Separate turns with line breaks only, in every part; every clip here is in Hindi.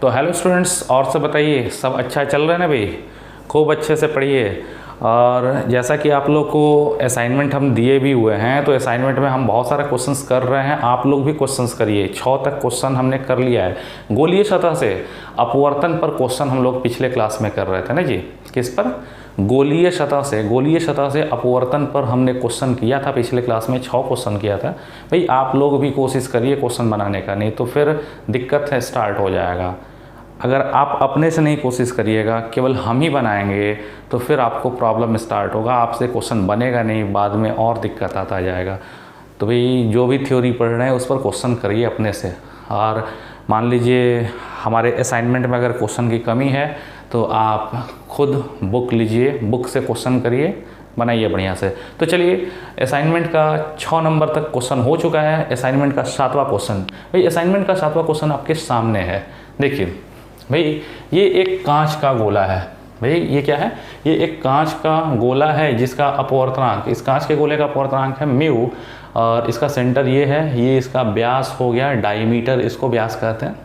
तो हेलो स्टूडेंट्स, और सब बताइए, सब अच्छा चल रहा है ना भाई? खूब अच्छे से पढ़िए। और जैसा कि आप लोग को असाइनमेंट हम दिए भी हुए हैं, तो असाइनमेंट में हम बहुत सारे क्वेश्चंस कर रहे हैं, आप लोग भी क्वेश्चंस करिए। 6 तक क्वेश्चन हमने कर लिया है। गोलीय सतह से अपवर्तन पर क्वेश्चन हम लोग पिछले क्लास में कर रहे थे ना जी। किस पर? गोलीय सतह से अपवर्तन पर हमने क्वेश्चन किया था पिछले क्लास में। 6 क्वेश्चन किया था भाई। आप लोग भी कोशिश करिए क्वेश्चन बनाने का, नहीं तो फिर दिक्कत है, स्टार्ट हो जाएगा। अगर आप अपने से नहीं कोशिश करिएगा, केवल हम ही बनाएंगे, तो फिर आपको प्रॉब्लम स्टार्ट होगा, आपसे क्वेश्चन बनेगा नहीं, बाद में और दिक्कत आता जाएगा। तो भाई जो भी थ्योरी पढ़ रहे हैं उस पर क्वेश्चन करिए अपने से। और मान लीजिए हमारे असाइनमेंट में अगर क्वेश्चन की कमी है तो आप खुद बुक लीजिए, बुक से क्वेश्चन करिए, बनाइए बढ़िया से। तो चलिए, असाइनमेंट का 6 नंबर तक क्वेश्चन हो चुका है। असाइनमेंट का 7वां क्वेश्चन, भाई असाइनमेंट का 7वां क्वेश्चन आपके सामने है। देखिए भाई, ये एक कांच का गोला है। भाई ये क्या है? ये एक कांच का गोला है जिसका अपवर्तनांक, इस कांच के गोले का अपवर्तनांक है म्यू, और इसका सेंटर ये है, ये इसका व्यास हो गया, डायमीटर इसको व्यास कहते हैं।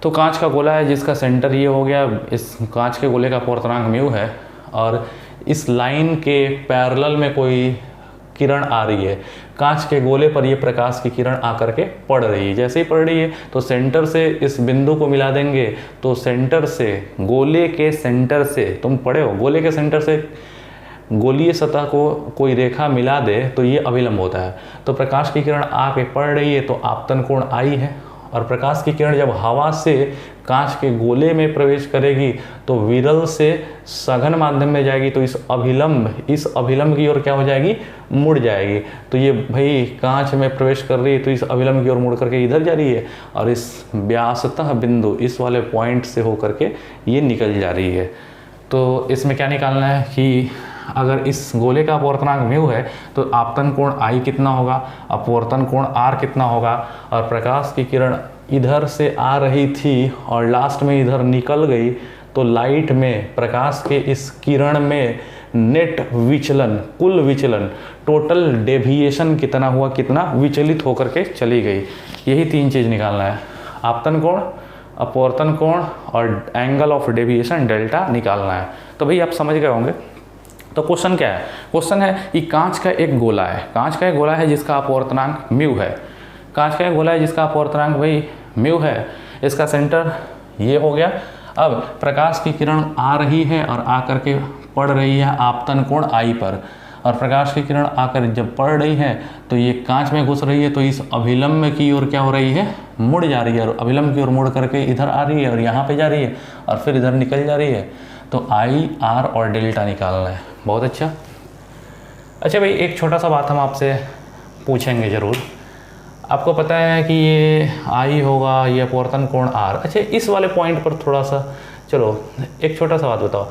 तो कांच का गोला है जिसका सेंटर ये हो गया, इस कांच के गोले का अपवर्तनांक म्यू है, और इस लाइन के पैरेलल में कोई किरण आ रही है। कांच के गोले पर ये प्रकाश की किरण आकर के पड़ रही है। जैसे ही पड़ रही है तो सेंटर से इस बिंदु को मिला देंगे, तो सेंटर से, गोले के सेंटर से, तुम पढ़े हो, गोले के सेंटर से गोलीय सतह को कोई रेखा मिला दे तो ये अभिलंब होता है। तो प्रकाश की किरण आके पड़ रही है तो आपतन कोण आई है, और प्रकाश की किरण जब हवा से कांच के गोले में प्रवेश करेगी तो विरल से सघन माध्यम में जाएगी, तो इस अभिलंब की ओर क्या हो जाएगी? मुड़ जाएगी। तो ये भाई कांच में प्रवेश कर रही है तो इस अभिलंब की ओर मुड़ करके इधर जा रही है, और इस व्यासतः बिंदु, इस वाले पॉइंट से होकर के ये निकल जा रही है। तो इसमें क्या निकालना है कि अगर इस गोले का अपवर्तनांक म्यू है तो आपतन कोण आई कितना होगा, अपवर्तन कोण आर कितना होगा, और प्रकाश की किरण इधर से आ रही थी और लास्ट में इधर निकल गई, तो लाइट में, प्रकाश के इस किरण में नेट विचलन, कुल विचलन, टोटल डेविएशन कितना हुआ, कितना विचलित होकर के चली गई। यही 3 चीज़ निकालना है, आपतन कोण, अपवर्तन कोण और एंगल ऑफ डेविएशन डेल्टा निकालना है। तो भाई आप समझ गए होंगे। तो क्वेश्चन क्या है? क्वेश्चन है कि कांच का एक गोला है, कांच का एक गोला है जिसका अपवर्तनांक म्यू है। कांच का एक गोला है जिसका अपवर्तनांक भाई म्यू है, इसका सेंटर ये हो गया। अब प्रकाश की किरण आ रही है और आकर के पड़ रही है आपतन कोण आई पर, और प्रकाश की किरण आकर जब पड़ रही है तो ये कांच में घुस रही है, तो इस अभिलंब की ओर क्या हो रही है? मुड़ जा रही है, और अभिलंब की ओर मुड़ करके इधर आ रही है और यहाँ पे जा रही है और फिर इधर निकल जा रही है। तो आई, आर और डेल्टा निकालना है। बहुत अच्छा। अच्छा भाई, एक छोटा सा बात हम आपसे पूछेंगे ज़रूर। आपको पता है कि ये आई होगा, ये अपवर्तन कोण आर। अच्छा, इस वाले पॉइंट पर थोड़ा सा, चलो एक छोटा सा बात बताओ,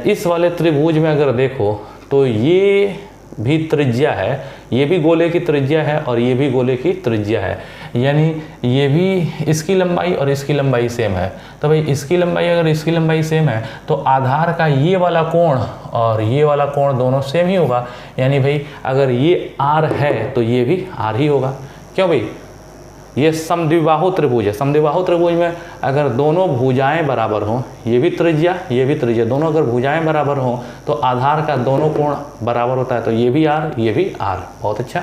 इस वाले त्रिभुज में अगर देखो तो ये भी त्रिज्या है, ये भी गोले की त्रिज्या है और ये भी गोले की त्रिज्या है, यानी ये भी, इसकी लंबाई और इसकी लंबाई सेम है। तो भाई इसकी लंबाई, अगर इसकी लंबाई सेम है तो आधार का ये वाला कोण और ये वाला कोण दोनों सेम ही होगा, यानी भाई अगर ये आर है तो ये भी आर ही होगा। क्यों भाई? ये समद्विबाहु त्रिभुज है। समद्विबाहु त्रिभुज में अगर दोनों भुजाएं बराबर हों, ये भी त्रिज्या ये भी त्रिज्या, दोनों अगर भुजाएं बराबर हों तो आधार का दोनों कोण बराबर होता है, तो ये भी आर ये भी आर। बहुत अच्छा।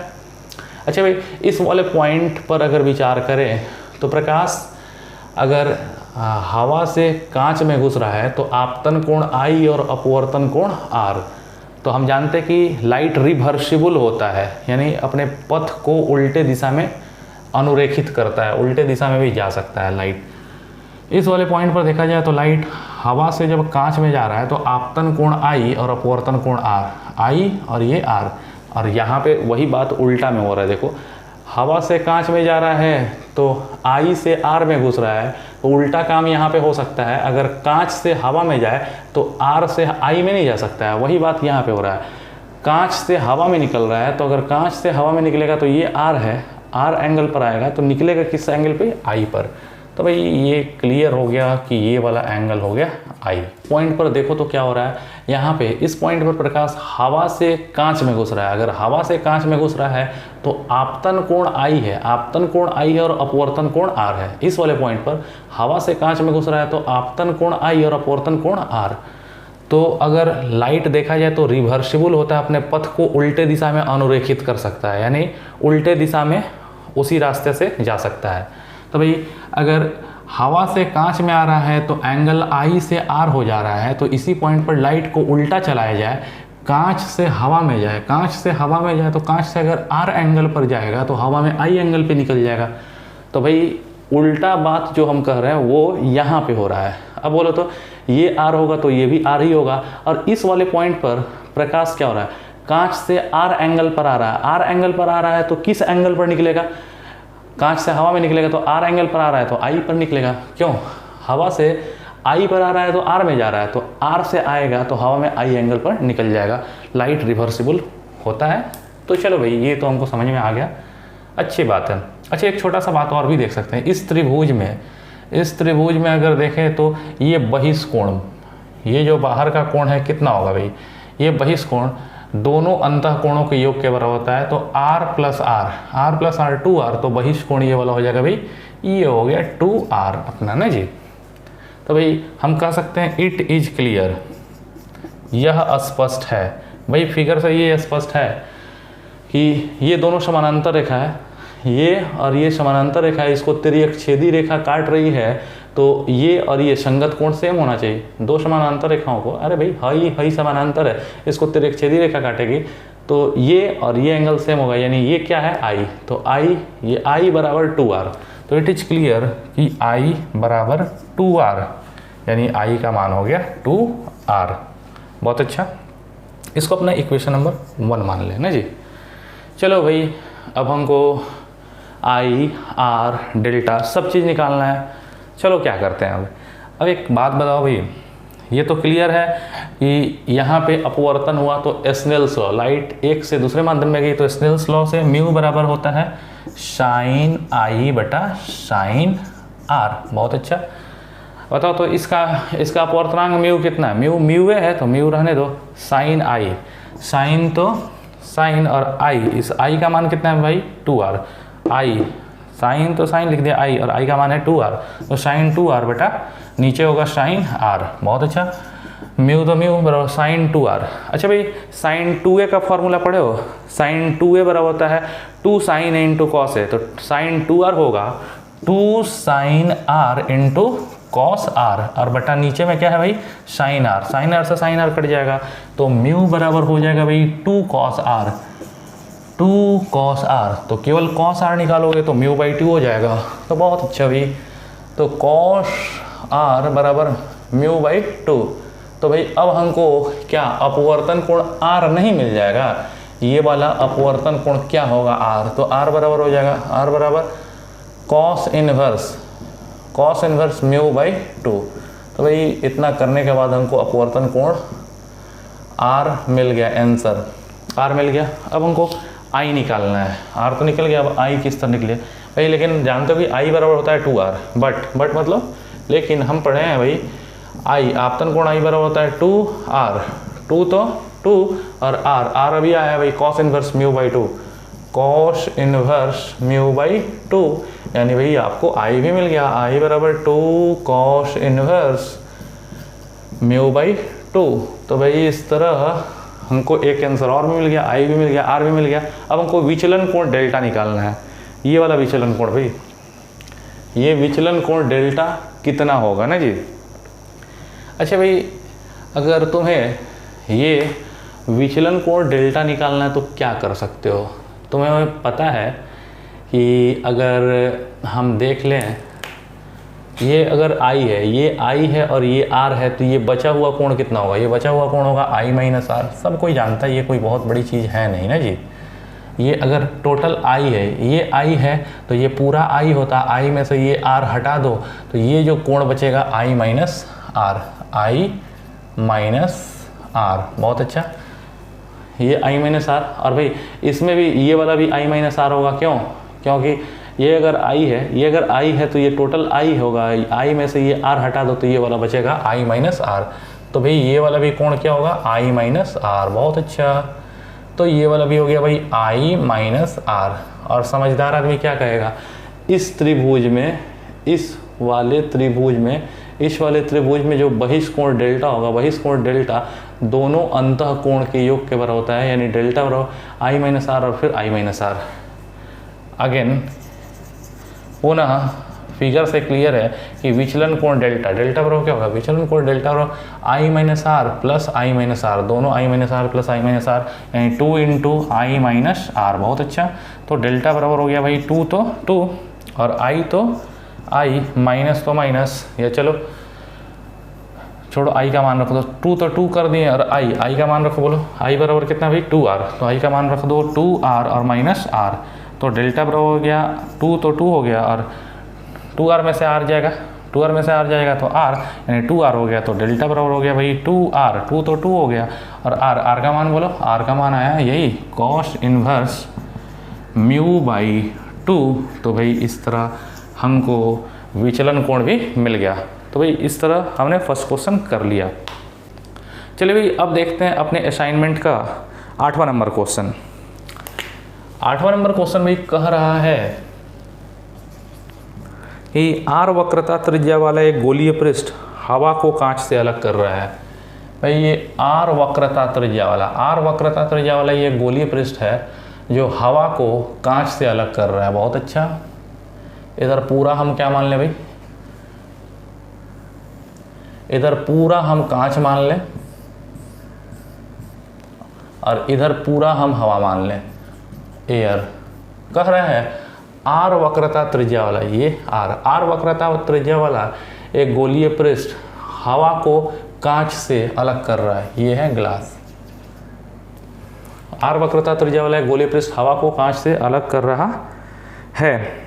अच्छा भाई, इस वाले पॉइंट पर अगर विचार करें तो प्रकाश अगर हवा से कांच में घुस रहा है तो आपतन कोण आई और अपवर्तन कोण आर। तो हम जानते हैं कि लाइट रिवर्सिबल होता है, यानी अपने पथ को उल्टे दिशा में अनुरेखित करता है, उल्टे दिशा में भी जा सकता है लाइट। इस वाले पॉइंट पर देखा जाए तो लाइट हवा से जब कांच में जा रहा है तो आपतन कोण आई और अपवर्तन कोण आर, आई और ये आर, और यहाँ पे वही बात उल्टा में हो रहा है। देखो, हवा से कांच में जा रहा है तो आई से आर में घुस रहा है, तो उल्टा काम यहाँ पे हो सकता है। अगर कांच से हवा में जाए तो आर से आई में नहीं जा सकता है, वही बात यहाँ पे हो रहा है। कांच से हवा में निकल रहा है, तो अगर कांच से हवा में निकलेगा तो ये आर है, आर एंगल पर आएगा, तो निकलेगा किस एंगल पे? आई पर। तो भाई ये क्लियर हो गया कि ये वाला एंगल हो गया आई। पॉइंट पर देखो तो क्या हो रहा है, यहाँ पे इस पॉइंट पर प्रकाश हवा से कांच में घुस रहा है। अगर हवा से कांच में घुस रहा है तो आपतन कोण आई है, आपतन कोण आई है और अपवर्तन कोण आर है। इस वाले पॉइंट पर हवा से कांच में घुस रहा है तो आपतन कोण आई और अपवर्तन कोण आर। तो अगर लाइट देखा जाए तो रिवर्सिबल होता है, अपने पथ को उल्टे दिशा में अनुरेखित कर सकता है, यानी उल्टे दिशा में उसी रास्ते से जा सकता है। तो भाई अगर हवा से कांच में आ रहा है तो एंगल आई से आर हो जा रहा है, तो इसी पॉइंट पर लाइट को उल्टा चलाया जाए, कांच से हवा में जाए, कांच से हवा में जाए तो कांच से अगर आर एंगल पर जाएगा तो हवा में आई एंगल पे निकल जाएगा। तो भाई उल्टा बात जो हम कह रहे हैं वो यहाँ पे हो रहा है। अब बोलो तो ये आर होगा तो ये भी आर ही होगा। और इस वाले पॉइंट पर प्रकाश क्या हो रहा है, कांच से आर एंगल पर आ रहा है। आर एंगल पर आ रहा है तो किस एंगल पर निकलेगा, कांच से हवा में निकलेगा तो आर एंगल पर आ रहा है तो आई पर निकलेगा। क्यों, हवा से आई पर आ रहा है तो आर में जा रहा है, तो आर से आएगा तो हवा में आई एंगल पर निकल जाएगा। लाइट रिवर्सिबल होता है। तो चलो भाई ये तो हमको समझ में आ गया, अच्छी बात है। अच्छा एक छोटा सा बात और भी देख सकते हैं, इस त्रिभुज में अगर देखें तो ये बहिष्कोण, ये जो बाहर का कोण है कितना होगा भाई, ये बहिष्कोण दोनों अंतः कोणों के योग के बराबर होता है। तो r प्लस आर 2r, तो बहिष्कोण ये वाला हो जाएगा भाई, ये हो गया 2r अपना ना जी। तो भाई हम कह सकते हैं इट इज क्लियर, यह स्पष्ट है। भाई फिगर से ये स्पष्ट है कि ये दोनों समानांतर रेखा है, ये और ये समानांतर रेखा है, इसको तिर्यकछेदी रेखा काट रही है, तो ये और ये संगत कोण सेम होना चाहिए। दो समानांतर रेखाओं को, अरे भाई हई समानांतर है, इसको तिर्यकछेदी रेखा काटेगी तो ये और ये एंगल सेम होगा, यानी ये क्या है आई, तो आई, ये आई बराबर 2r। तो इट इज क्लियर कि आई बराबर 2r, यानी आई का मान हो गया 2r। बहुत अच्छा, इसको अपना इक्वेशन नंबर 1 मान लेना जी। चलो भाई अब हमको आई, आर, डेल्टा सब चीज़ निकालना है। चलो क्या करते हैं अब एक बात बताओ भाई, ये तो क्लियर है कि यहाँ पे अपवर्तन हुआ तो स्नेल्स लॉ, लाइट एक से दूसरे माध्यम में गई तो स्नेल्स लॉ से म्यू बराबर होता है साइन आई बटा साइन आर। बहुत अच्छा, बताओ तो इसका अपवर्तनांक म्यू कितना है, म्यू है तो म्यू रहने दो, साइन आई, साइन तो साइन और आई, इस आई का मान कितना है भाई 2r, आई साइन तो साइन लिख दिया आई, और आई का मान है 2r, तो साइन 2r बटा नीचे होगा साइन r। बहुत अच्छा, म्यू तो म्यू बराबर साइन 2r। अच्छा भाई साइन 2a का फॉर्मूला पढ़े हो, साइन 2a बराबर होता है 2 sine a into cos a, तो साइन 2r होगा 2 sine r into cos r, और बटा नीचे में क्या है भाई साइन r, साइन r से साइन r कट जाएगा, तो म्यू बराबर हो जाएगा भाई 2 कॉस r, 2 कॉस r, तो केवल कॉस r निकालोगे तो म्यू बाई 2 हो जाएगा। तो बहुत अच्छा भाई, तो कॉस r बराबर म्यू बाई 2। तो भाई अब हमको क्या अपवर्तन कोण r नहीं मिल जाएगा, ये वाला अपवर्तन कोण क्या होगा r, तो r बराबर हो जाएगा, r बराबर कॉस इनवर्स म्यू बाई 2। तो भाई इतना करने के बाद हमको अपवर्तन कोण r मिल गया, आंसर r मिल गया। अब हमको i निकालना है, r तो निकल गया, अब i किस तरह निकले भाई, लेकिन जानते हो कि i बराबर होता है 2r, बट मतलब लेकिन हम पढ़े हैं भाई i आपतन कोण i बराबर होता है 2r, 2 तो 2 और r अभी आया है भाई cos inverse mu by 2, cos inverse mu by 2, यानी भाई आपको i भी मिल गया, i बराबर 2 कॉस इनवर्स म्यू बाई 2। तो भाई इस तरह हमको एक आंसर और भी मिल गया, आई भी मिल गया, आर भी मिल गया। अब हमको विचलन कोण डेल्टा निकालना है, ये वाला विचलन कोण भाई, ये विचलन कोण डेल्टा कितना होगा ना जी। अच्छा भाई अगर तुम्हें ये विचलन कोण डेल्टा निकालना है तो क्या कर सकते हो, तुम्हें पता है कि अगर हम देख लें, ये अगर i है, ये i है और ये r है, तो ये बचा हुआ कोण कितना होगा, ये बचा हुआ कोण होगा i माइनस r। सब कोई जानता है, ये कोई बहुत बड़ी चीज़ है नहीं ना जी। ये अगर टोटल i है, ये i है तो ये पूरा i होता, i में से ये r हटा दो तो ये जो कोण बचेगा i माइनस r। बहुत अच्छा, ये i माइनस r, और भाई इसमें भी ये वाला भी i माइनस r होगा, क्योंकि ये अगर आई है, ये अगर आई है तो ये टोटल आई होगा, आई में से ये आर हटा दो तो ये वाला बचेगा आई माइनस आर। तो भाई ये वाला भी कोण क्या होगा, आई माइनस आर। बहुत अच्छा, तो ये वाला भी हो गया भाई आई माइनस आर। और समझदार आदमी क्या कहेगा, इस त्रिभुज में, इस वाले त्रिभुज में जो बहिष्कोण डेल्टा होगा, बहिष्कोण डेल्टा दोनों अंतः कोण के योग के बराबर होता है, यानी डेल्टा बराबर आई माइनस आर और फिर आई माइनस आर। अगेन पुनः फिगर से क्लियर है कि विचलन कोण डेल्टा, डेल्टा बराबर क्या होगा, विचलन कोण डेल्टा बराबर i minus r plus i minus r, दोनों i minus r plus i minus r, यानी 2 इंटू आई माइनस आर। बहुत अच्छा, तो डेल्टा बराबर हो गया भाई 2 तो 2 और आई तो आई, माइनस तो माइनस, या चलो छोड़ो आई का मान रख दो, 2 तो 2 कर दिए और आई का मान रखो, बोलो आई बराबर कितना भाई 2r, तो आई का मान रख दो 2r और माइनस r, तो डेल्टा बराबर हो गया 2 तो 2 हो गया और 2r में से r जाएगा, 2r में से r जाएगा तो r, यानी 2r हो गया, तो डेल्टा बराबर हो गया भाई 2r, 2 तो 2 हो गया और r का मान बोलो, r का मान आया यही कॉस इनवर्स म्यू बाई 2। तो भाई इस तरह हमको विचलन कोण भी मिल गया। तो भाई इस तरह हमने फर्स्ट क्वेश्चन कर लिया। चलिए भाई अब देखते हैं अपने असाइनमेंट का 8वां नंबर क्वेश्चन। 8वां नंबर क्वेश्चन भाई कह रहा है कि आर वक्रता त्रिज्या वाला एक गोलीय पृष्ठ हवा को कांच से अलग कर रहा है। भाई ये आर वक्रता त्रिज्या वाला ये गोलीय पृष्ठ है जो हवा को कांच से अलग कर रहा है। बहुत अच्छा, इधर पूरा हम क्या मान लें भाई, इधर पूरा हम कांच मान लें और इधर पूरा हम हवा मान लें, एयर। कह रहा है आर वक्रता त्रिज्या वाला, ये आर वक्रता त्रिज्या वाला एक गोलीय पृष्ठ हवा को कांच से अलग कर रहा है, ये है ग्लास। आर वक्रता त्रिज्या वाला एक गोलीय पृष्ठ हवा को कांच से अलग कर रहा है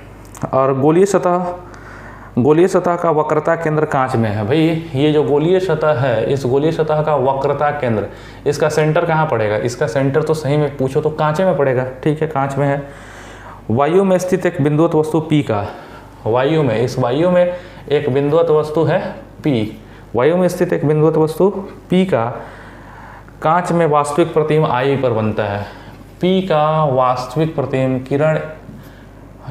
और गोलीय सतह का वक्रता केंद्र कांच में है। भाई ये जो गोलीय सतह है, इस गोलीय सतह का वक्रता केंद्र, इसका सेंटर कहाँ पड़ेगा, इसका सेंटर तो सही में पूछो तो कांचे में पड़ेगा, ठीक है, कांच में है। वायु में स्थित एक बिंदुवत वस्तु P का, वायु में, इस वायु में एक बिंदुवत वस्तु है P, वायु में स्थित एक बिंदुवत वस्तु P का कांच में वास्तविक प्रतिबिंब I पर बनता है। P का वास्तविक प्रतिबिंब, किरण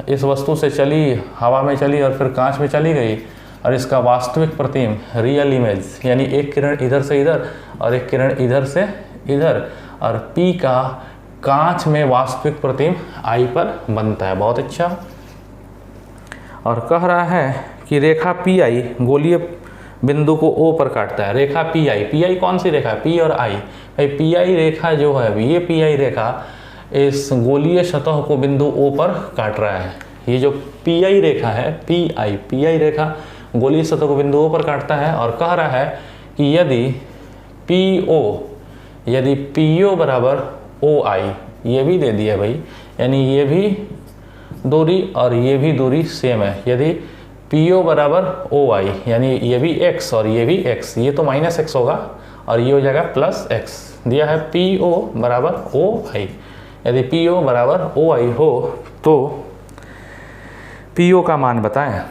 इस वस्तु से चली, हवा में चली और फिर कांच में चली गई और इसका वास्तविक प्रतिबिंब, रियल इमेज, यानी एक किरण इधर से इधर और एक किरण इधर से इधर, और P का कांच में वास्तविक प्रतिबिंब I पर बनता है। बहुत अच्छा, और कह रहा है कि रेखा PI गोलीय बिंदु को O पर काटता है। रेखा PI कौन सी रेखा, P और I। भाई PI रेखा जो है, ये PI रेखा इस गोलीय सतह को बिंदु O पर काट रहा है। ये जो PI रेखा है, PI रेखा गोलीय सतह को बिंदु O पर काटता है और कह रहा है कि यदि PO बराबर OI, ये भी दे दिया भाई, यानी ये भी दूरी और ये भी दूरी सेम है। यदि PO बराबर OI, यानी ये भी x और ये भी x, ये तो माइनस x होगा और ये हो जाएगा प्लस x। दिया है PO बराबर OI, यदि PO बराबर OI हो तो PO का मान बताएं।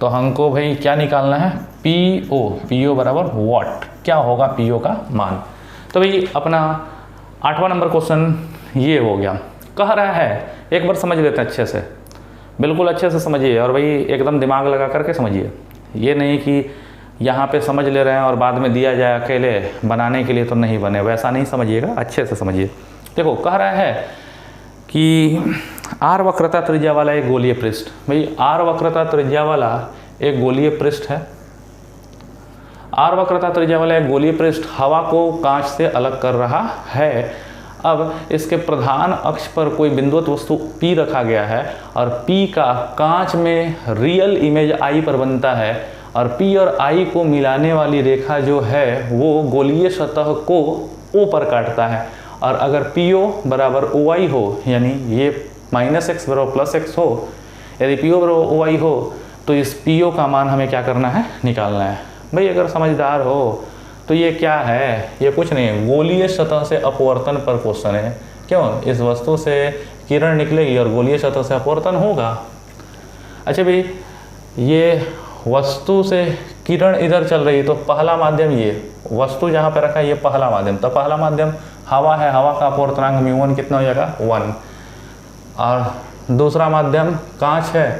तो हमको भाई क्या निकालना है, PO बराबर वॉट, क्या होगा PO का मान। तो भाई अपना 8वां नंबर क्वेश्चन ये हो गया। कह रहा है, एक बार समझ लेते हैं अच्छे से, बिल्कुल अच्छे से समझिए और भाई एकदम दिमाग लगा करके समझिए। ये नहीं कि यहाँ पे समझ ले रहे हैं और बाद में दिया जाए अकेले बनाने के लिए तो नहीं बने, वैसा नहीं समझिएगा, अच्छे से समझिए। देखो कह रहा है कि आर वक्रता त्रिज्या वाला एक गोलीय पृष्ठ, भाई आर वक्रता त्रिज्या वाला एक गोलीय पृष्ठ है। आर वक्रता त्रिज्या वाला एक गोलीय पृष्ठ हवा को कांच से अलग कर रहा है। अब इसके प्रधान अक्ष पर कोई बिंदुवत वस्तु P रखा गया है और P का कांच में रियल इमेज I पर बनता है और P और I को मिलाने वाली रेखा जो है वो गोलीय सतह को O पर काटता है। और अगर PO बराबर OI हो, यानी ये माइनस x बराबर प्लस x हो, यदि PO बराबर OI हो तो इस PO का मान हमें क्या करना है, निकालना है। भाई अगर समझदार हो तो ये क्या है, ये कुछ नहीं है, गोलीय सतह से अपवर्तन पर क्वेश्चन है। क्यों, इस वस्तु से किरण निकलेगी और गोलीय सतह से अपवर्तन होगा। अच्छा भाई, ये वस्तु से किरण इधर चल रही है तो पहला माध्यम, ये वस्तु जहाँ पे रखा है ये पहला माध्यम, तो पहला माध्यम हवा है, हवा का अपवर्तनांक μ1 कितना हो जाएगा 1। और दूसरा माध्यम कांच है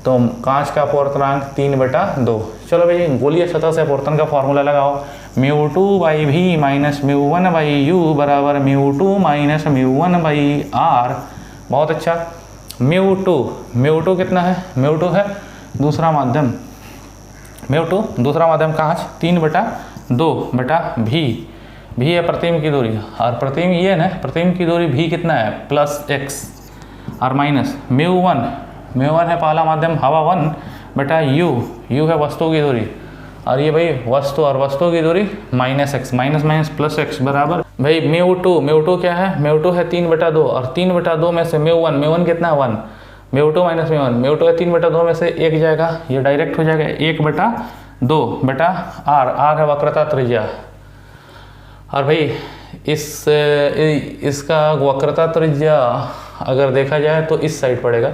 तो कांच का अपवर्तनांक 3/2। चलो भाई, गोलीय सतह से अपवर्तन का फॉर्मूला लगाओ, μ2/v माइनस μ1/u बराबर μ2 माइनस μ1/r। बहुत अच्छा। μ2 कितना है, μ2 है दूसरा माध्यम, μ2 दूसरा माध्यम कांच 3/2/v, v है प्रतिबिंब की दूरी, और प्रतिबिंब ये है ना, प्रतिबिंब की दूरी v कितना है +x, और माइनस μ1 है पहला माध्यम हवा 1/u, u है वस्तु की दूरी, और ये भाई वस्तु और वस्तु की दूरी -x, माइनस +x बराबर भाई μ2 क्या है, μ2 है 3/2, और 3/2 में से μ1 कितना है 1, μ2 माइनस μ1 है 3/2 में से 1 जाएगा, ये डायरेक्ट हो जाएगा 1/2/r, r है वक्रता त्रिज्या। और भाई इसका वक्रता त्रिज्या अगर देखा जाए तो इस साइड पड़ेगा,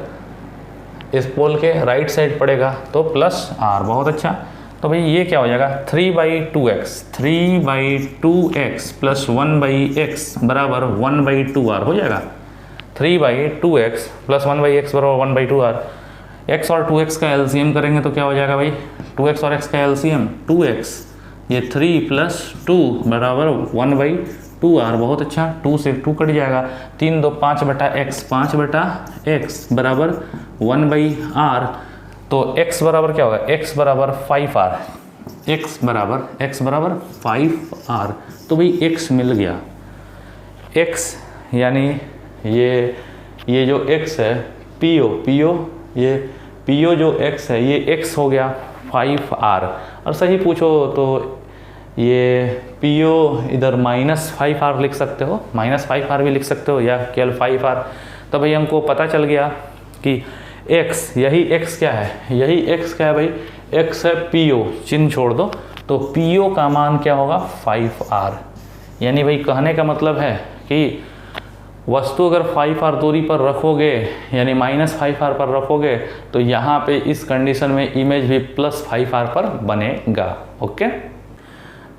इस पोल के राइट साइड पड़ेगा, तो +r। बहुत अच्छा। तो भाई ये क्या हो जाएगा 3/2x + 1/x बराबर 1/2r हो जाएगा। 3/2x + 1/x बराबर 1/2r। x और 2x का एलसीएम करेंगे तो क्या हो जाएगा भाई, 2x और x का एलसीएम 2x, ये 3 + 2 बराबर 1/2r। बहुत अच्छा, 2 से 2 कट जाएगा, 3 2 5/x बराबर 1/r। तो x बराबर क्या होगा, x बराबर 5r, x बराबर 5r। तो भाई x मिल गया, x यानी ये जो x है ये PO जो x है ये x हो गया 5r। और सही पूछो तो ये PO इधर -5r लिख सकते हो, -5r भी लिख सकते हो, या केवल 5r। तो भाई हमको पता चल गया कि x, यही x क्या है भाई, x है PO, चिन्ह छोड़ दो, तो PO का मान क्या होगा 5r। यानी भाई कहने का मतलब है कि वस्तु अगर 5r दूरी पर रखोगे, यानी -5r पर रखोगे, तो यहाँ पे इस कंडीशन में इमेज भी +5r पर बनेगा। ओके,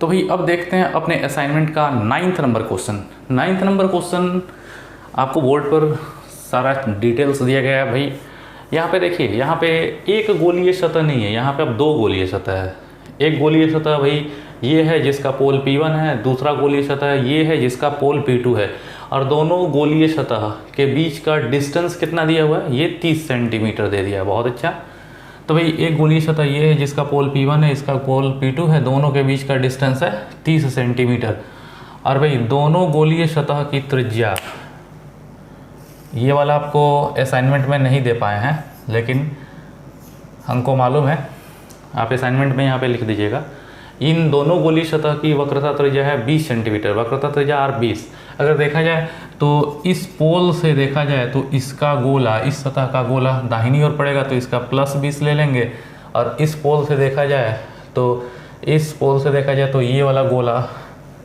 तो भाई अब देखते हैं अपने असाइनमेंट का 9th number question. 9th number question आपको बोर्ड पर सारा डिटेल्स दिया गया है। भाई यहाँ पे देखिए, यहाँ पे एक गोलीय सतह नहीं है, यहाँ पे अब 2 गोलीय सतह है। एक गोलीय सतह भाई ये है जिसका पोल P1 है, दूसरा गोलीय सतह ये है जिसका पोल P2 है, और दोनों गोलीय सतह के बीच का डिस्टेंस कितना दिया हुआ है, ये 30 सेंटीमीटर दे दिया है। बहुत अच्छा। तो भाई एक गोलीय सतह ये है जिसका पोल P1 है, इसका पोल P2 है, दोनों के बीच का डिस्टेंस है 30 सेंटीमीटर। और भाई दोनों गोलीय सतह की त्रिज्या, ये वाला आपको असाइनमेंट में नहीं दे पाए हैं, लेकिन हमको मालूम है, आप असाइनमेंट में यहाँ पे लिख दीजिएगा। इन दोनों गोलीय सतह की वक्रता त्रिज्या है 20 सेंटीमीटर, वक्रता त्रिज्या R20। अगर देखा जाए तो इस पोल से देखा जाए तो इसका गोला, इस सतह का गोला दाहिनी ओर पड़ेगा, तो इसका +20 ले लेंगे। और इस पोल से देखा जाए तो ये वाला गोला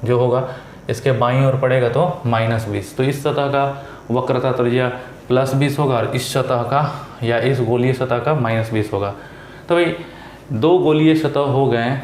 जो होगा इसके बाईं ओर पड़ेगा तो -20। तो इस सतह का वक्रता त्रिज्या +20 होगा, और इस सतह का या इस गोलीय सतह का -20 होगा। तो भाई 2 गोलीय सतह हो गए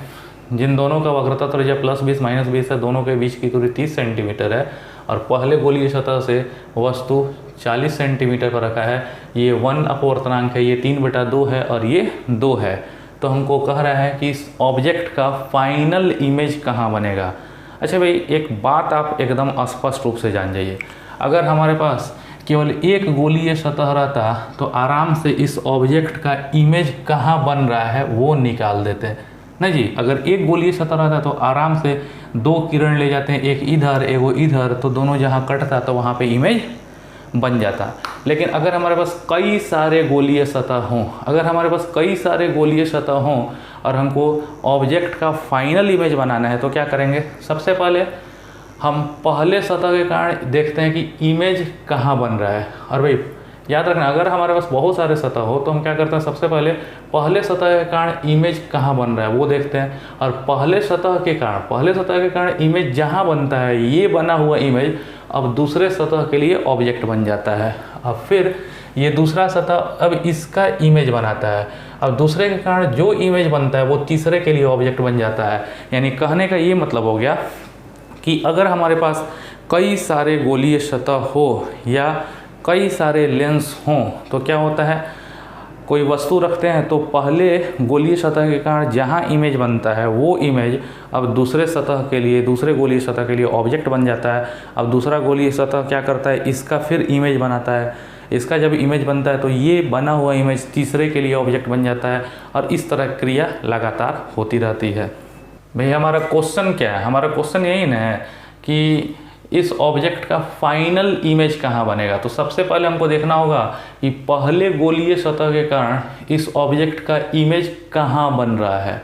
जिन दोनों का वक्रता त्रिज्या +20 -20 है, दोनों के बीच की दूरी 30 सेंटीमीटर है, और पहले गोलीय सतह से वस्तु 40 सेंटीमीटर पर रखा है। ये 1 अपवर्तनांक है, ये 3/2 है, और ये 2 है। तो हमको कह रहा है कि इस ऑब्जेक्ट का फाइनल इमेज कहाँ बनेगा। अच्छा भाई, एक बात आप एकदम स्पष्ट रूप से जान जाइए, अगर हमारे पास केवल एक गोलीय सतह रहता तो आराम से इस ऑब्जेक्ट का इमेज कहाँ बन रहा है वो निकाल देते। नहीं जी, अगर एक गोलीय सतह रहता तो आराम से 2 किरण ले जाते हैं, एक इधर एगो इधर, तो दोनों जहाँ कटता तो वहाँ पे इमेज बन जाता। लेकिन अगर हमारे पास कई सारे गोलीय सतह हों और हमको ऑब्जेक्ट का फाइनल इमेज बनाना है तो क्या करेंगे, सबसे पहले हम पहले सतह के कारण देखते हैं कि इमेज कहाँ बन रहा है। और भाई याद रखना, अगर हमारे पास बहुत सारे सतह हो तो हम क्या करते हैं, सबसे पहले सतह के कारण इमेज कहाँ बन रहा है वो देखते हैं, और पहले सतह के कारण इमेज जहाँ बनता है, ये बना हुआ इमेज अब दूसरे सतह के लिए ऑब्जेक्ट बन जाता है। अब फिर ये दूसरा सतह अब इसका इमेज बनाता है। अब दूसरे के कारण जो इमेज बनता है वो तीसरे के लिए ऑब्जेक्ट बन जाता है। यानी कहने का ये मतलब हो गया कि अगर हमारे पास कई सारे गोलीय सतह हो या कई सारे लेंस हों तो क्या होता है, कोई वस्तु रखते हैं तो पहले गोलीय सतह के कारण जहाँ इमेज बनता है वो इमेज अब दूसरे सतह के लिए, दूसरे गोलीय सतह के लिए ऑब्जेक्ट बन जाता है। अब दूसरा गोलीय सतह क्या करता है, इसका फिर इमेज बनाता है। इसका जब इमेज बनता है तो ये बना हुआ इमेज तीसरे के लिए ऑब्जेक्ट बन जाता है और इस तरह क्रिया लगातार होती रहती है। भाई हमारा क्वेश्चन क्या है, हमारा क्वेश्चन यही ना है कि इस ऑब्जेक्ट का फाइनल इमेज कहाँ बनेगा। तो सबसे पहले हमको देखना होगा कि पहले गोलीय सतह के कारण इस ऑब्जेक्ट का इमेज कहाँ बन रहा है।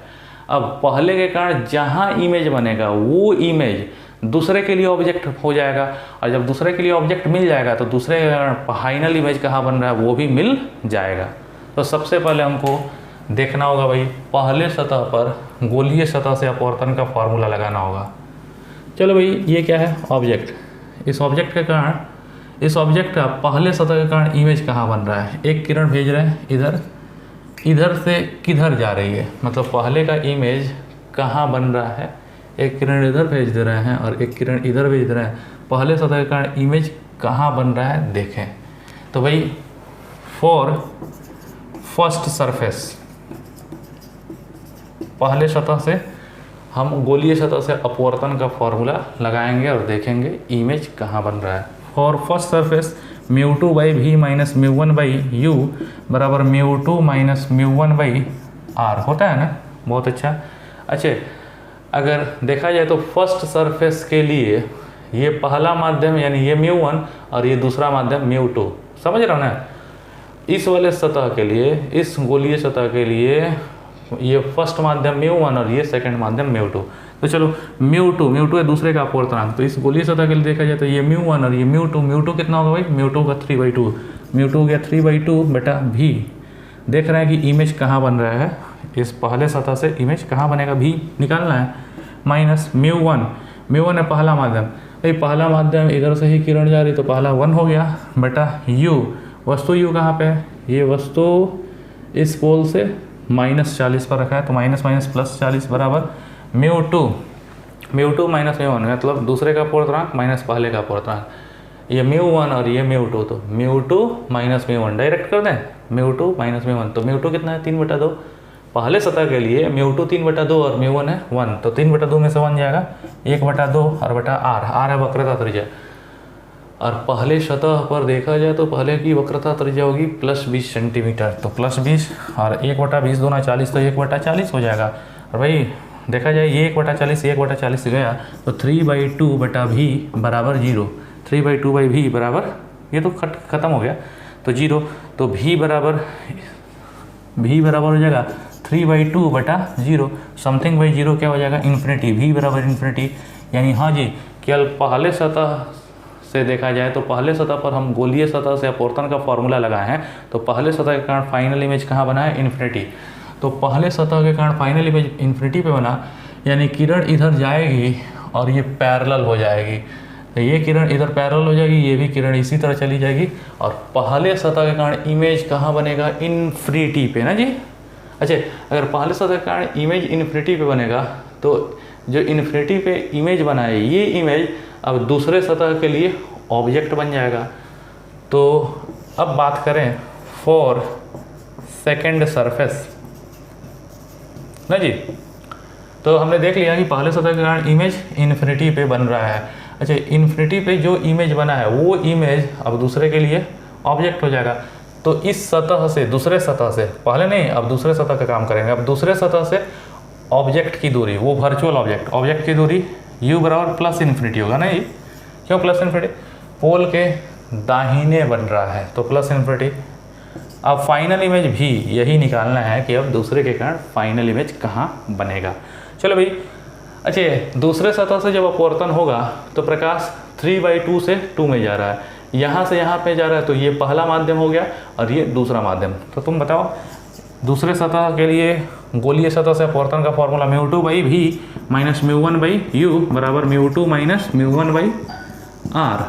अब पहले के कारण जहाँ इमेज बनेगा वो इमेज दूसरे के लिए ऑब्जेक्ट हो जाएगा और जब दूसरे के लिए ऑब्जेक्ट मिल जाएगा तो दूसरे के कारण फाइनल इमेज कहाँ बन रहा है वो भी मिल जाएगा। तो सबसे पहले हमको देखना होगा भाई पहले सतह पर गोलीय सतह से अपवर्तन का फॉर्मूला लगाना होगा। चलो भाई ये क्या है, ऑब्जेक्ट। इस ऑब्जेक्ट के कारण, इस ऑब्जेक्ट का पहले सतह के कारण इमेज कहाँ बन रहा है, एक किरण भेज रहे हैं इधर, इधर से किधर जा रही है, मतलब पहले का इमेज कहाँ बन रहा है, एक किरण इधर भेज दे रहे हैं और एक किरण इधर भेज रहे हैं। पहले सतह के कारण इमेज कहाँ बन रहा है देखें। तो भाई फॉर फर्स्ट सरफेस, पहले सतह से हम गोलीय सतह से अपवर्तन का फॉर्मूला लगाएंगे और देखेंगे इमेज कहाँ बन रहा है। For first surface μ2 by v minus μ1 by u बराबर μ2 माइनस μ1 बाई आर होता है ना, बहुत अच्छा। अच्छा अगर देखा जाए तो फर्स्ट सरफेस के लिए ये पहला माध्यम यानी ये μ1 और ये दूसरा माध्यम μ2, समझ रहे हो ना। इस वाले सतह के लिए, इस गोलीय सतह के लिए ये फर्स्ट माध्यम μ1 और ये सेकंड माध्यम μ2। तो चलो μ2 है दूसरे का अपवर्तनांक, तो इस गोलीय सतह के लिए देखा जाए तो ये μ1 और ये μ2 कितना होगा भाई, μ2 का 3/2, μ2 हो गया 3/2 बटा v। देख रहे हैं कि इमेज कहाँ बन रहा है, इस पहले सतह से इमेज कहाँ बनेगा, v निकालना है, माइनस μ1 है पहला माध्यम। भाई पहला माध्यम इधर से ही किरण जा रही तो पहला 1 हो गया बटा u, वस्तु u कहाँ पे है, ये वस्तु इस पोल से -40 पर रखा है तो माइनस माइनस प्लस 40 बराबर μ2 माइनस μ1, मतलब दूसरे का अपवर्तनांक माइनस पहले का अपवर्तनांक, ये μ1 और ये μ2, तो μ2 माइनस μ1 डायरेक्ट कर दें, μ2 माइनस μ1, तो μ2 कितना है 3/2। पहले सतह के लिए μ2 3/2 और μ1 है 1, तो 3/2 में से 1 जाएगा 1/2 और बटा r है वक्रता त्रिज्या। और पहले सतह पर देखा जाए तो पहले की वक्रता त्रिज्या होगी +20 सेंटीमीटर, तो +20 और 1/20 दूना 40, तो 1/40 हो जाएगा। और भाई देखा जाए ये 1/40 गया तो 3/2 बटा v बराबर 0, 3/2 बाई v बराबर, ये तो खत्म हो गया तो 0, तो v बराबर हो जाएगा 3/2 बटा 0, समथिंग बाई 0 क्या हो जाएगा, इन्फिनिटी, v बराबर इन्फिनिटी। यानी हाँ जी, केवल पहले सतह से देखा जाए तो पहले सतह पर हम गोलीय सतह से अपवर्तन का फॉर्मूला लगाए हैं, तो पहले सतह के कारण फाइनल इमेज कहाँ बना है, इन्फिनिटी। तो पहले सतह के कारण फाइनल इमेज इन्फिनिटी पे बना, यानी किरण इधर जाएगी और ये पैरेलल हो जाएगी, तो ये किरण इधर पैरेलल हो जाएगी, ये भी किरण इसी तरह चली जाएगी और पहले सतह के कारण इमेज कहाँ बनेगा, इन्फिनिटी पे ना जी। अच्छा अगर पहले सतह के कारण इमेज इन्फिनिटी पे बनेगा तो जो इन्फिनिटी पे इमेज बना है ये इमेज अब दूसरे सतह के लिए ऑब्जेक्ट बन जाएगा। तो अब बात करें फॉर सेकंड सरफेस ना जी, तो हमने देख लिया कि पहले सतह के कारण इमेज इन्फिनिटी पे बन रहा है। अच्छा इन्फिनिटी पे जो इमेज बना है वो इमेज अब दूसरे के लिए ऑब्जेक्ट हो जाएगा। तो इस सतह से दूसरे सतह से, पहले नहीं अब दूसरे सतह का काम करेंगे, अब दूसरे सतह से ऑब्जेक्ट की दूरी, वो वर्चुअल ऑब्जेक्ट की दूरी u बराबर प्लस इन्फिनिटी होगा ना, ये क्यों प्लस इन्फिनिटी, पोल के दाहिने बन रहा है तो प्लस इन्फिनिटी। अब फाइनल इमेज भी यही निकालना है कि अब दूसरे के कारण फाइनल इमेज कहाँ बनेगा। चलो भाई, अच्छा दूसरे सतह से जब अपवर्तन होगा तो प्रकाश 3/2 से 2 में जा रहा है, यहाँ से यहाँ पे जा रहा है, तो ये पहला माध्यम हो गया और ये दूसरा माध्यम। तो तुम बताओ दूसरे सतह के लिए गोलीय सतह से अपवर्तन का formula μ2 by v minus μ1 by u बराबर μ2 माइनस μ1 बाई आर।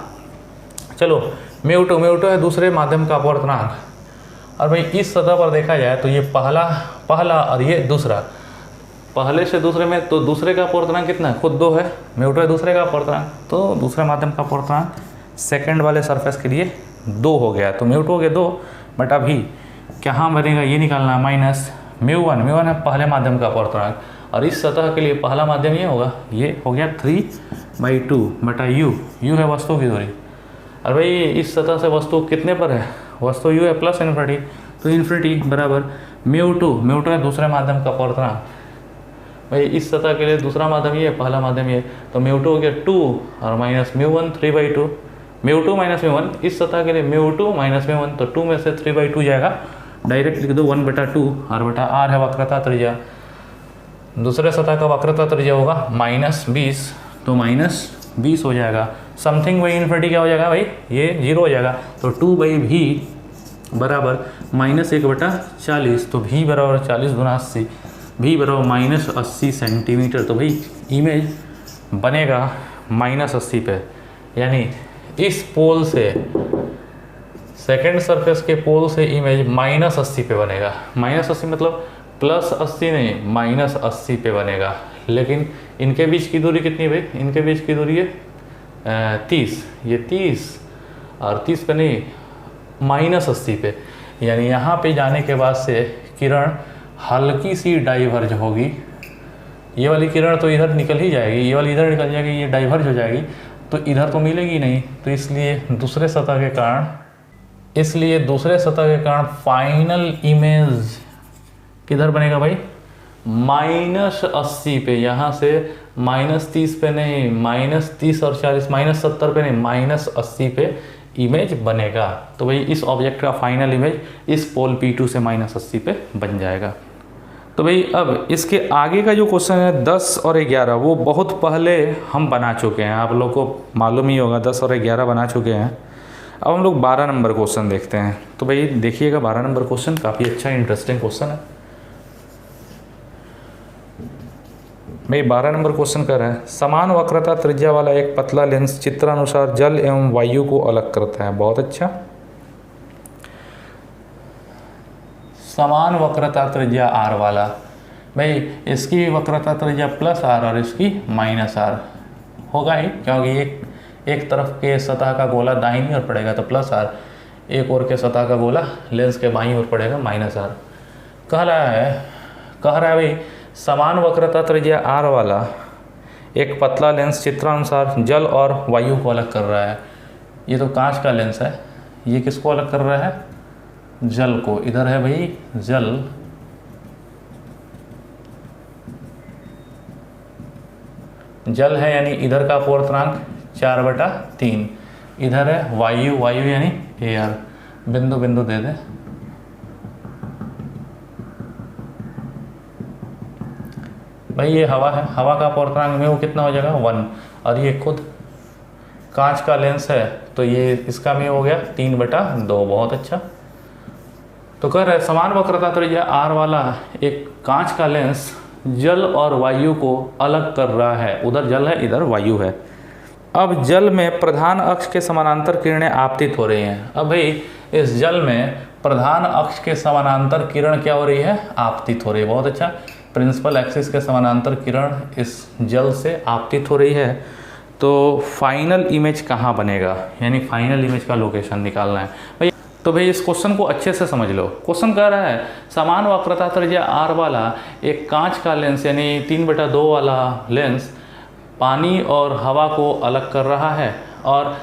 चलो म्यू टू है दूसरे माध्यम का अपवर्तनांक, और भाई इस सतह पर देखा जाए तो ये पहला और ये दूसरा, पहले से दूसरे में तो दूसरे का अपवर्तनांक कितना है, खुद 2 है, म्यू टू है दूसरे का अपवर्तनांक, तो दूसरे माध्यम का अपवर्तनांक सेकंड वाले सरफेस के लिए 2 हो गया, तो म्यू टू हो गया 2, बट अभी कहाँ बनेगा ये निकालना है, माइनस म्यू वन है पहले माध्यम का अपवर्तनांक, और इस सतह के लिए पहला माध्यम ये होगा, ये हो गया 3/2 बटा यू है वस्तु की दूरी। और भाई इस सतह से वस्तु कितने पर है, वस्तु यू है प्लस इन्फिनिटी, तो इन्फिनिटी बराबर म्यू टू है दूसरे माध्यम का अपवर्तनांक। भाई इस सतह के लिए दूसरा माध्यम ये, पहला माध्यम ये, तो म्यू टू हो गया 2 और minus mu one 3/2, mu two minus mu one, इस सतह के लिए mu two minus mu one, तो 2 में से 3/2 जाएगा, डायरेक्ट लिख दो 1/2 और बटा आर है वक्रता त्रिज्या। दूसरे सतह का वक्रता त्रिज्या होगा -20, तो -20 हो जाएगा। समथिंग वही इन्फिनिटी क्या हो जाएगा भाई, ये 0 हो जाएगा, तो 2/v बराबर -1/40, तो v बराबर 40 गुना 80, v बराबर -80 सेंटीमीटर। तो भाई इमेज बनेगा -80 पे, यानी इस पोल से सेकेंड सरफेस के पोल से इमेज -80 पे बनेगा। -80 मतलब +80 नहीं, -80 पे बनेगा। लेकिन इनके बीच की दूरी कितनी है भाई, इनके बीच की दूरी है 30, ये 30 और 30 पे नहीं, -80 पे, यानी यहाँ पे जाने के बाद से किरण हल्की सी डाइवर्ज होगी। ये वाली किरण तो इधर निकल ही जाएगी, ये वाली इधर निकल जाएगी, ये डाइवर्ज हो जाएगी, तो इधर तो मिलेगी नहीं, तो इसलिए दूसरे सतह के कारण फाइनल इमेज किधर बनेगा भाई, -80 पे, यहाँ से -30 पे नहीं, -30 और 40, -70 पे नहीं, -80 पे इमेज बनेगा। तो भाई इस ऑब्जेक्ट का फाइनल इमेज इस पोल P2 से -80 पे बन जाएगा। तो भाई अब इसके आगे का जो क्वेश्चन है 10 और 11, वो बहुत पहले हम बना चुके हैं, आप लोग को मालूम ही होगा 10 और 11 बना चुके हैं। अब हम लोग 12 नंबर क्वेश्चन देखते हैं। तो भाई देखिएगा 12 नंबर क्वेश्चन काफ़ी अच्छा इंटरेस्टिंग क्वेश्चन है। भाई 12 नंबर क्वेश्चन कर रहा है, समान वक्रता त्रिज्या वाला एक पतला लेंस चित्रानुसार जल एवं वायु को अलग करता है। बहुत अच्छा, समान वक्रता त्रिज्या r वाला, भाई इसकी वक्रता त्रिज्या +r और इसकी -r होगा ही, क्योंकि एक तरफ के सतह का गोला दाहिनी ओर पड़ेगा तो +r, एक और के सतह का गोला लेंस के बाईं ओर पड़ेगा -r। कह रहा है भाई समान वक्रता त्रिज्या r वाला एक पतला लेंस चित्रानुसार जल और वायु को अलग कर रहा है। ये तो कांच का लेंस है, ये किसको अलग कर रहा है, जल को। इधर है भाई जल है, यानी इधर का अपवर्तनांक 4/3, इधर है वायु यानी एयर, बिंदु बिंदु दे दे। भाई ये हवा है, हवा का अपवर्तनांक में वो कितना हो जाएगा 1, और ये खुद कांच का लेंस है तो ये इसका में हो गया 3/2। बहुत अच्छा। तो कह रहे समान वक्रता त्रिज्या r वाला एक कांच का लेंस जल और वायु को अलग कर रहा है। उधर जल है, इधर वायु है। अब जल में प्रधान अक्ष के समानांतर किरणें आपतित हो रही हैं। अब भाई इस जल में प्रधान अक्ष के समानांतर किरण क्या हो रही है, आपतित हो रही है। बहुत अच्छा, प्रिंसिपल एक्सिस के समानांतर किरण इस जल से आपतित हो रही है। तो फाइनल इमेज कहाँ बनेगा, यानी फाइनल इमेज का लोकेशन निकालना है भाई। तो भाई इस क्वेश्चन को अच्छे से समझ लो। क्वेश्चन कह रहा है समान वक्रता त्रिज्या r वाला एक कांच का लेंस यानी 3/2 वाला लेंस पानी और हवा को अलग कर रहा है, और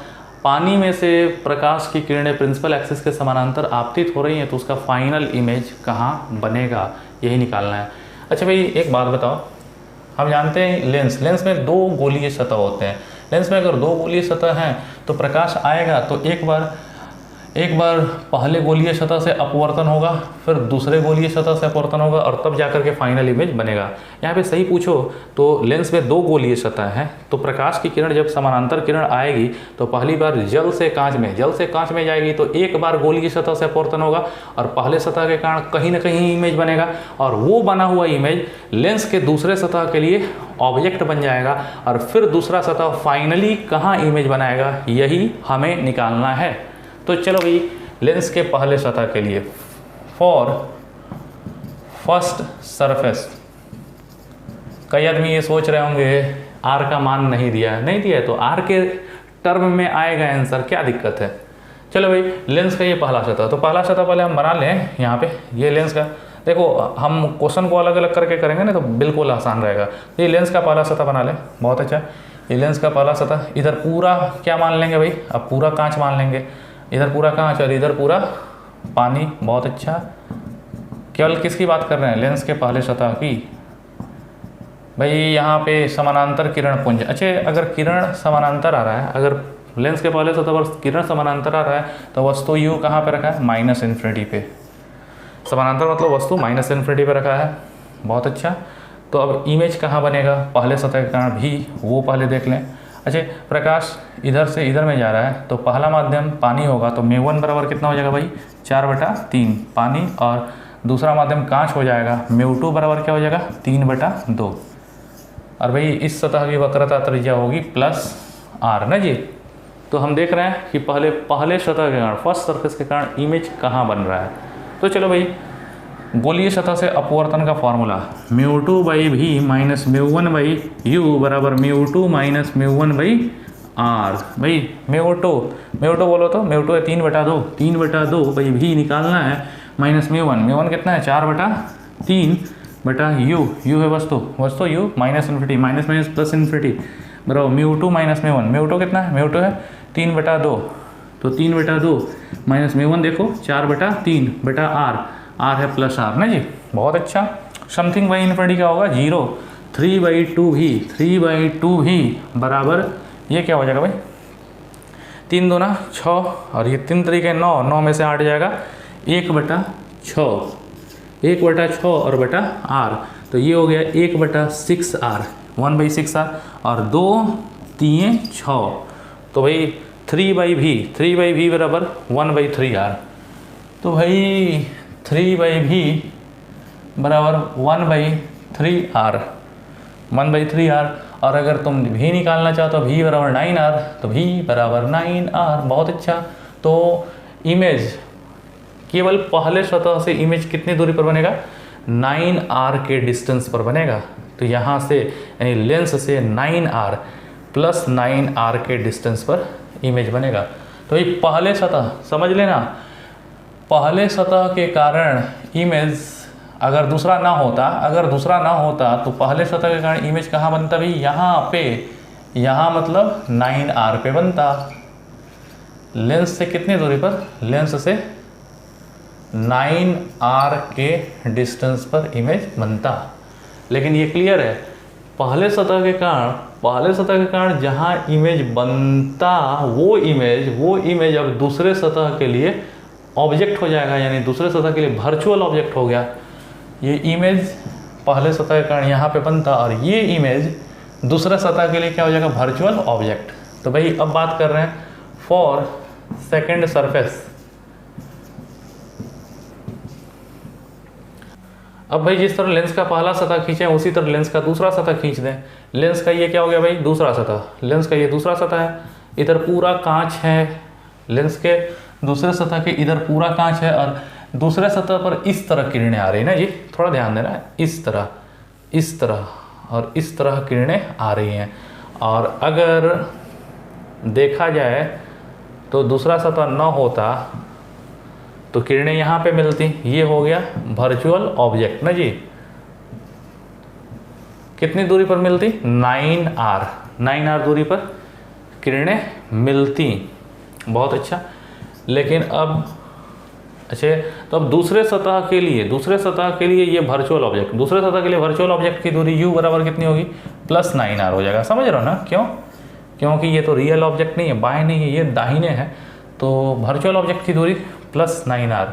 पानी में से प्रकाश की किरणें प्रिंसिपल एक्सिस के समानांतर आपतित हो रही हैं, तो उसका फाइनल इमेज कहाँ बनेगा, यही निकालना है। अच्छा भाई एक बात बताओ, हम जानते हैं लेंस में 2 गोलीय सतह होते हैं। लेंस में अगर 2 गोलीय सतह हैं तो प्रकाश आएगा तो एक बार पहले गोलीय सतह से अपवर्तन होगा, फिर दूसरे गोलीय सतह से अपवर्तन होगा और तब जाकर के फाइनल इमेज बनेगा। यहाँ पे सही पूछो तो लेंस में 2 गोलीय सतह है, तो प्रकाश की किरण जब समानांतर किरण आएगी तो पहली बार जल से कांच में जाएगी तो एक बार गोलीय सतह से अपवर्तन होगा और पहले सतह के कारण कहीं ना कहीं इमेज बनेगा और वो बना हुआ इमेज लेंस के दूसरे सतह के लिए ऑब्जेक्ट बन जाएगा और फिर दूसरा सतह फाइनली कहाँ इमेज बनाएगा, यही हमें निकालना है। तो चलो भाई, लेंस के पहले सतह के लिए फॉर फर्स्ट सरफेस, कई आदमी ये सोच रहे होंगे आर का मान नहीं दिया है, तो आर के टर्म में आएगा आंसर, क्या दिक्कत है। चलो भाई, लेंस का ये पहला सतह, तो पहला सतह पहले हम बना लें। यहाँ पे ये लेंस का देखो, हम क्वेश्चन को अलग अलग करके करेंगे ना तो बिल्कुल आसान रहेगा। तो ये लेंस का पहला सतह बना लें, बहुत अच्छा। ये लेंस का पहला सतह, इधर पूरा क्या मान लेंगे भाई, अब पूरा कांच मान लेंगे, इधर पूरा कांच और इधर पूरा पानी, बहुत अच्छा। केवल किसकी बात कर रहे हैं, लेंस के पहले सतह की। भाई यहाँ पे समानांतर किरण पुंज, अच्छा अगर किरण समानांतर आ रहा है, अगर लेंस के पहले सतह पर किरण समानांतर आ रहा है तो वस्तु यू कहाँ पे रखा है, माइनस इन्फिनिटी पे। समानांतर मतलब वस्तु माइनस इन्फिनिटी पे रखा है, बहुत अच्छा। तो अब इमेज कहाँ बनेगा, पहले सतह के कारण भी, वो पहले देख लें। अच्छा, प्रकाश इधर से इधर में जा रहा है तो पहला माध्यम पानी होगा, तो μ1 बराबर कितना हो जाएगा भाई, 4/3 पानी, और दूसरा माध्यम कांच हो जाएगा, μ2 बराबर क्या हो जाएगा, 3/2। और भाई इस सतह की वक्रता त्रिज्या होगी +r ना जी। तो हम देख रहे हैं कि पहले सतह के कारण, फर्स्ट सरफेस के कारण इमेज कहाँ बन रहा है। तो चलो भाई, गोलीय सतह से अपवर्तन का फॉर्मूला μ2/v माइनस μ1/u बराबर μ2 माइनस μ1/r। भाई μ2 बोलो तो μ2 है 3/2/v निकालना है, माइनस μ1 कितना है, 4/3/u है वस्तु u, minus infinity minus plus infinity बराबर μ2 माइनस μ1 कितना है, μ2 है 3/2, तो 3/2 माइनस μ1 देखो 4/3/r, r है +r ना जी, बहुत अच्छा। समथिंग बाई इन्फिनिटी क्या होगा, 0, 3/2v बराबर ये क्या हो जाएगा भाई, 3 दूना 6 और ये 3 तरीके 9 में से 8 जाएगा, 1/6 और बटा r, तो ये हो गया 1/6r, 1/6r और 2 3 6, तो भाई 3/v बराबर 1/3r। तो भाई 3/v बराबर 1/3r, और अगर तुम v निकालना चाहो तो v बराबर 9r, तो v बराबर 9r, बहुत अच्छा। तो इमेज केवल पहले सतह से इमेज कितनी दूरी पर बनेगा, 9r के डिस्टेंस पर बनेगा। तो यहाँ से यानी लेंस से 9r + 9r के डिस्टेंस पर इमेज बनेगा। तो ये पहले सतह समझ लेना, पहले सतह के कारण इमेज अगर दूसरा ना होता तो पहले सतह के कारण इमेज कहाँ बनता भाई, यहाँ पे, यहाँ मतलब 9r पे बनता। लेंस से कितनी दूरी पर, लेंस से 9r के डिस्टेंस पर इमेज बनता। लेकिन ये क्लियर है, पहले सतह के कारण जहाँ इमेज बनता वो इमेज अब दूसरे सतह के लिए ऑब्जेक्ट हो जाएगा, यानी दूसरे सतह के लिए वर्चुअल ऑब्जेक्ट हो गया। ये इमेज पहले सतह के कारण यहाँ पे बनता और ये इमेज दूसरे सतह के लिए क्या हो जाएगा, वर्चुअल ऑब्जेक्ट। तो भाई अब बात कर रहे हैं फॉर सेकेंड सरफेस। अब भाई जिस तरह लेंस का पहला सतह खींचे उसी तरह लेंस का दूसरा सतह खींच दें। लेंस का ये क्या हो गया भाई, दूसरा सतह, लेंस का ये दूसरा सतह है, इधर पूरा कांच है, लेंस के दूसरे सतह के इधर पूरा कांच है और दूसरे सतह पर इस तरह किरणें आ रही है ना जी, थोड़ा ध्यान देना है, इस तरह और इस तरह किरणें आ रही हैं। और अगर देखा जाए तो दूसरा सतह न होता तो किरणें यहाँ पे मिलती, ये हो गया वर्चुअल ऑब्जेक्ट ना जी। कितनी दूरी पर मिलती, 9r दूरी पर किरणें मिलती, बहुत अच्छा। लेकिन अब अच्छा, तो अब दूसरे सतह के लिए ये वर्चुअल ऑब्जेक्ट, दूसरे सतह के लिए वर्चुअल ऑब्जेक्ट की दूरी u बराबर कितनी होगी, +9r हो जाएगा। समझ रहे हो ना, क्यों, क्योंकि ये तो रियल ऑब्जेक्ट नहीं है, बाएं नहीं है, ये दाहिने है, तो वर्चुअल ऑब्जेक्ट की दूरी प्लस 9r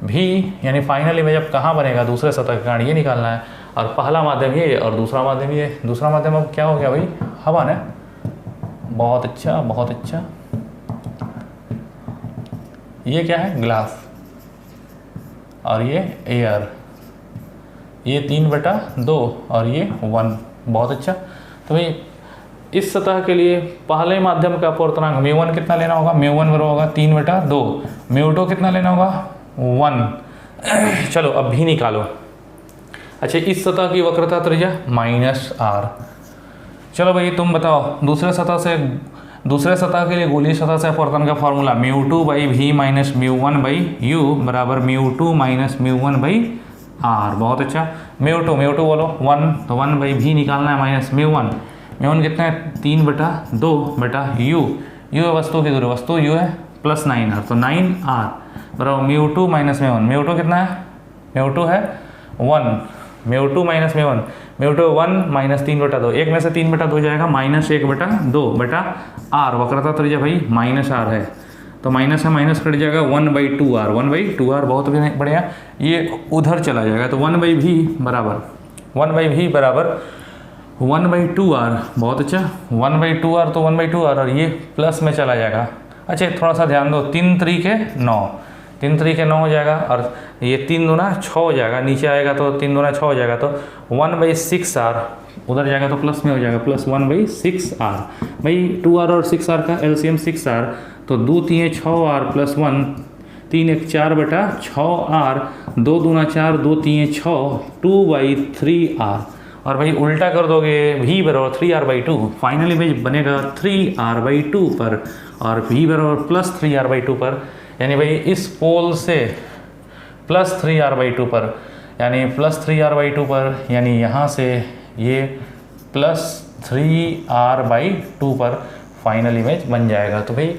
भी, यानी फाइनल इमेज अब कहाँ बनेगा, दूसरे सतह के कारण ये निकालना है। और पहला माध्यम ये और दूसरा माध्यम ये। दूसरा माध्यम अब क्या हो गया भाई, हवा ना। बहुत अच्छा बहुत अच्छा। ये क्या है, ग्लास, और ये एयर। ये 3/2 और ये 1। बहुत अच्छा। तो भाई इस सतह के लिए पहले माध्यम का अपवर्तनांक μ1 कितना लेना होगा, μ1 बराबर होगा 3/2, μ2 कितना लेना होगा 1। चलो अब भी निकालो। अच्छा, इस सतह की वक्रता त्रिज्या -r। चलो भाई तुम बताओ, दूसरे सतह के लिए गोलीय सतह से अपवर्तन का फॉर्मूला μ2/v - μ1/u बराबर μ2 - μ1/r। बहुत अच्छा। μ2 बोलो 1, तो 1/v निकालना है माइनस μ1 कितना है 3/2/u। है वस्तु की दूरी, वस्तु u है प्लस 9r, तो 9r बराबर μ2 - μ1। μ2 कितना है, μ2 है 1, μ2 - μ1, μ2 1 माइनस 3/2, एक में से 3/2 जाएगा -1/2/r। वक्रता त्रिज्या भाई -r है, तो माइनस है माइनस कट जाएगा 1/2r। 1/2r बहुत बढ़िया, ये उधर चला जाएगा, तो 1/v बराबर 1/2r। बहुत अच्छा, 1/2r तो 1/2r, और ये प्लस में चला जाएगा। अच्छा थोड़ा सा ध्यान दो, 3 3 9, 3 3 9 हो जाएगा, और ये 3 दूना 6 हो जाएगा, नीचे आएगा तो 3 दूना 6 हो जाएगा, तो 1/6r उधर जाएगा तो प्लस में हो जाएगा, प्लस 1/6r। भाई 2r और 6r का एलसीएम 6r, तो 2 3 6r प्लस 1 3 1 4/6r, 2 दूना 4 2 3 6 2/3r। और भाई उल्टा कर दोगे, v बराबर 3r/2, फाइनल इमेज बनेगा 3r/2 पर, और v बराबर प्लस 3r/2 पर, यानी भाई इस पोल से प्लस 3r/2 पर, यानी प्लस 3r/2 पर, यानी यहाँ से ये प्लस 3r/2 पर फाइनल इमेज बन जाएगा। तो भाई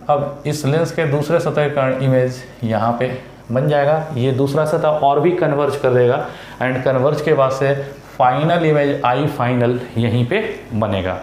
अब इस लेंस के दूसरे सतह का इमेज यहाँ पे बन जाएगा। ये दूसरा सतह और भी कन्वर्ज कर देगा, एंड कन्वर्ज के बाद से फाइनल इमेज आई फाइनल यहीं पे बनेगा।